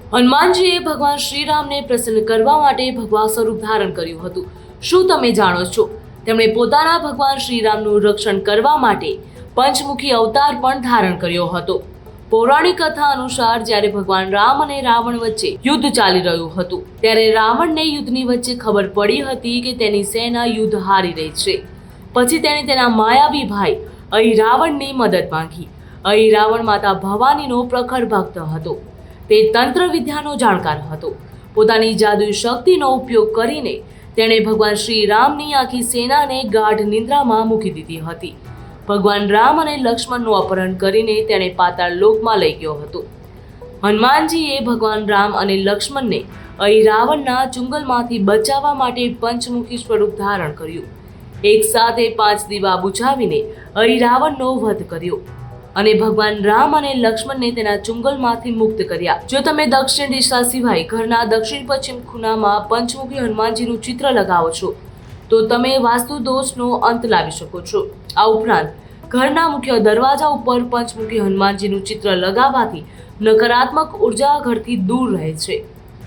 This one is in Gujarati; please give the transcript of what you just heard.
હનુમાનજીએ ભગવાન શ્રીરામને પ્રસન્ન કરવા માટે ભગવા સ્વરૂપ ધારણ કર્યું હતું. શું તમે જાણો છો, તેમણે પોતાના ભગવાન શ્રીરામનું રક્ષણ કરવા માટે પંચમુખી અવતાર પણ ધારણ કર્યો હતો. પૌરાણિક કથા અનુસાર જ્યારે ભગવાન રામ અને રાવણ વચ્ચે યુદ્ધ ચાલી રહ્યું હતું, ત્યારે રાવણને યુદ્ધની વચ્ચે ખબર પડી હતી કે તેની સેના યુદ્ધ હારી રહી છે. પછી તેણે તેના માયાવી ભાઈ અહિરાવણની મદદ માંગી. અહિરાવણ માતા ભવાનીનો પ્રખર ભક્ત હતો. તે તંત્ર વિદ્યાનો જાણકાર હતો. પોતાની જાદુઈ શક્તિનો ઉપયોગ કરીને તેણે ભગવાન શ્રી રામની આખી સેનાને ગાઢ નિંદ્રામાં મૂકી દીધી હતી. ભગવાન રામ અને લક્ષ્મણનું અપહરણ કરીને તેણે પાતાળ લોકમાં લઈ ગયો હતો. હનુમાનજીએ ભગવાન રામ અને લક્ષ્મણને અહિરાવણના ચુંગલમાંથી બચાવવા માટે પંચમુખી સ્વરૂપ ધારણ કર્યું. એક સાથે 5 દીવા બુઝાવીને અહિરાવણનો વધ કર્યો અને ભગવાન રામ અને લક્ષ્મણને તેના ચુંગલમાંથી મુક્ત કર્યા. જો તમે દક્ષિણ દિશા સિવાય ઘરના દક્ષિણ પશ્ચિમ ખૂણામાં પંચમુખી હનુમાનજીનું ચિત્ર લગાવો છો તો તમે વાસ્તુ દોષનો અંત લાવી શકો છો. આ ઉપરાંત ઘરના મુખ્ય દરવાજા ઉપર પંચમુખી હનુમાનજીનું ચિત્ર લગાવવાથી નકારાત્મક ઉર્જા ઘરથી દૂર રહે છે.